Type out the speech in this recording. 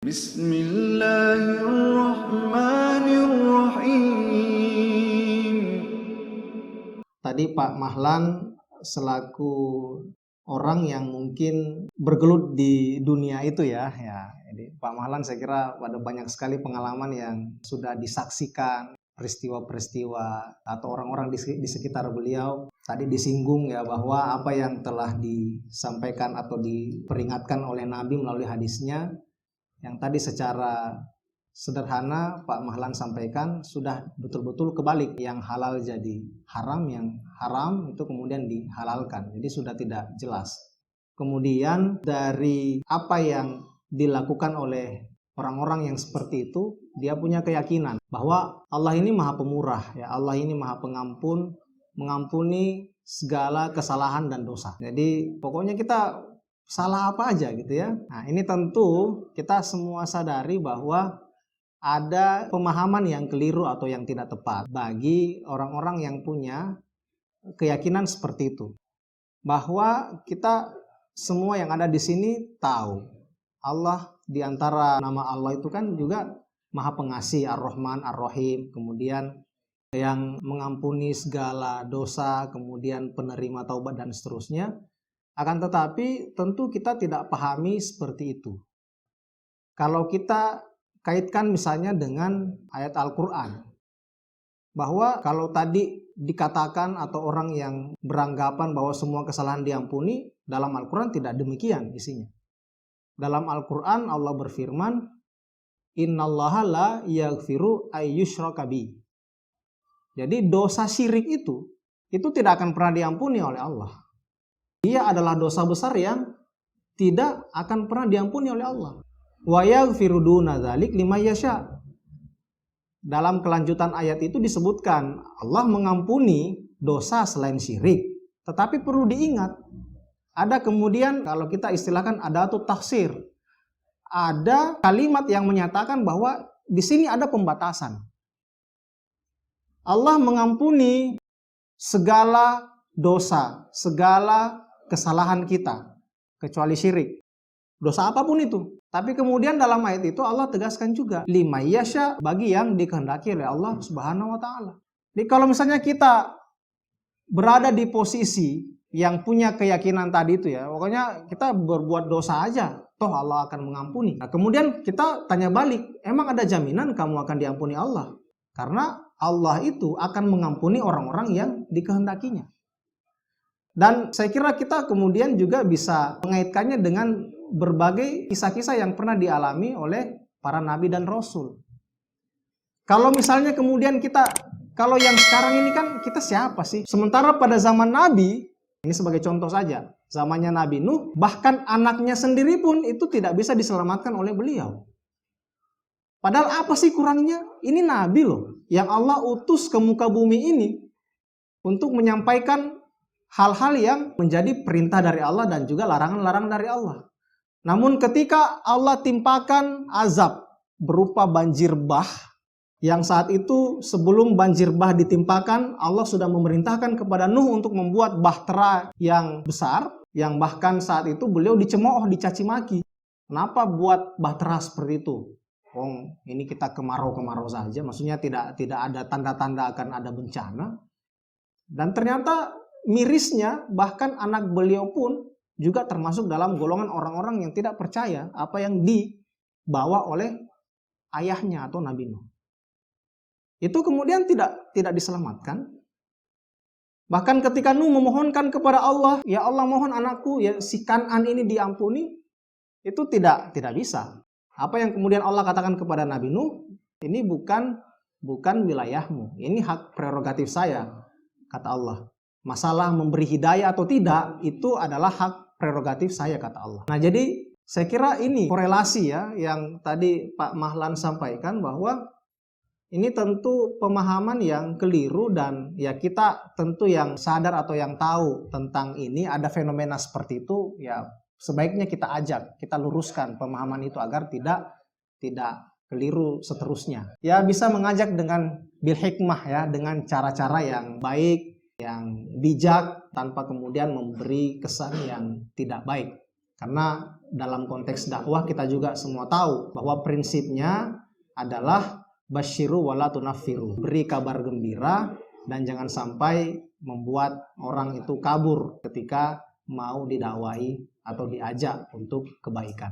Bismillahirrahmanirrahim. Tadi Pak Mahlan selaku orang yang mungkin bergelut di dunia itu ya. Jadi Pak Mahlan saya kira ada banyak sekali pengalaman yang sudah disaksikan, peristiwa-peristiwa atau orang-orang di sekitar beliau. Tadi disinggung ya bahwa apa yang telah disampaikan atau diperingatkan oleh Nabi melalui hadisnya, yang tadi secara sederhana Pak Mahlan sampaikan sudah betul-betul kebalik, yang halal jadi haram, yang haram itu kemudian dihalalkan, jadi sudah tidak jelas. Kemudian dari apa yang dilakukan oleh orang-orang yang seperti itu, dia punya keyakinan bahwa Allah ini maha pemurah ya, Allah ini maha pengampun, mengampuni segala kesalahan dan dosa. Jadi pokoknya kita salah apa aja gitu ya. Nah ini tentu kita semua sadari bahwa ada pemahaman yang keliru atau yang tidak tepat bagi orang-orang yang punya keyakinan seperti itu. Bahwa kita semua yang ada di sini tahu Allah, di antara nama Allah itu kan juga Maha Pengasih, Ar-Rahman, Ar-Rahim, kemudian yang mengampuni segala dosa, kemudian penerima taubat dan seterusnya. Akan tetapi tentu kita tidak pahami seperti itu. Kalau kita kaitkan misalnya dengan ayat Al-Quran, bahwa kalau tadi dikatakan atau orang yang beranggapan bahwa semua kesalahan diampuni, dalam Al-Quran tidak demikian isinya. Dalam Al-Quran Allah berfirman, innallaha la yaghfiru ayyushraka bi. Jadi dosa syirik itu tidak akan pernah diampuni oleh Allah. Dia adalah dosa besar yang tidak akan pernah diampuni oleh Allah. Wa yaghfiru duna dzalik liman yasha. Dalam kelanjutan ayat itu disebutkan Allah mengampuni dosa selain syirik. Tetapi perlu diingat, ada kemudian kalau kita istilahkan adatut takhsir. Ada kalimat yang menyatakan bahwa di sini ada pembatasan. Allah mengampuni segala dosa, segala kesalahan kita kecuali syirik. Dosa apapun itu. Tapi kemudian dalam ayat itu Allah tegaskan juga lima yasha, bagi yang dikehendaki oleh Allah Subhanahu wa taala. Jadi kalau misalnya kita berada di posisi yang punya keyakinan tadi itu ya, pokoknya kita berbuat dosa aja, toh Allah akan mengampuni. Nah, kemudian kita tanya balik, emang ada jaminan kamu akan diampuni Allah? Karena Allah itu akan mengampuni orang-orang yang dikehendakinya. Dan saya kira kita kemudian juga bisa mengaitkannya dengan berbagai kisah-kisah yang pernah dialami oleh para nabi dan rasul. Kalau misalnya kemudian kalau yang sekarang ini kan kita siapa sih? Sementara pada zaman Nabi, ini sebagai contoh saja, zamannya Nabi Nuh, bahkan anaknya sendiri pun itu tidak bisa diselamatkan oleh beliau. Padahal apa sih kurangnya? Ini Nabi loh, yang Allah utus ke muka bumi ini untuk menyampaikan hal-hal yang menjadi perintah dari Allah dan juga larangan-larangan dari Allah. Namun ketika Allah timpakan azab berupa banjir bah, yang saat itu sebelum banjir bah ditimpakan, Allah sudah memerintahkan kepada Nuh untuk membuat bahtera yang besar, yang bahkan saat itu beliau dicemooh, dicaci maki. Kenapa buat bahtera seperti itu? Ini kita kemarau-kemarau saja, maksudnya tidak ada tanda-tanda akan ada bencana. Dan ternyata mirisnya bahkan anak beliau pun juga termasuk dalam golongan orang-orang yang tidak percaya apa yang dibawa oleh ayahnya atau Nabi Nuh. Itu kemudian tidak diselamatkan. Bahkan ketika Nuh memohonkan kepada Allah, ya Allah mohon anakku ya si Kan'an ini diampuni, itu tidak bisa. Apa yang kemudian Allah katakan kepada Nabi Nuh, ini bukan wilayahmu, ini hak prerogatif saya, kata Allah. Masalah memberi hidayah atau tidak, itu adalah hak prerogatif saya, kata Allah. Nah jadi saya kira ini korelasi ya yang tadi Pak Mahlan sampaikan, bahwa ini tentu pemahaman yang keliru, dan ya kita tentu yang sadar atau yang tahu tentang ini ada fenomena seperti itu, ya sebaiknya kita ajak, kita luruskan pemahaman itu agar tidak keliru seterusnya. Ya bisa mengajak dengan bil hikmah ya, dengan cara-cara yang baik, yang bijak, tanpa kemudian memberi kesan yang tidak baik. Karena dalam konteks dakwah kita juga semua tahu bahwa prinsipnya adalah basyiru wala tunaffiru, beri kabar gembira dan jangan sampai membuat orang itu kabur ketika mau didakwai atau diajak untuk kebaikan.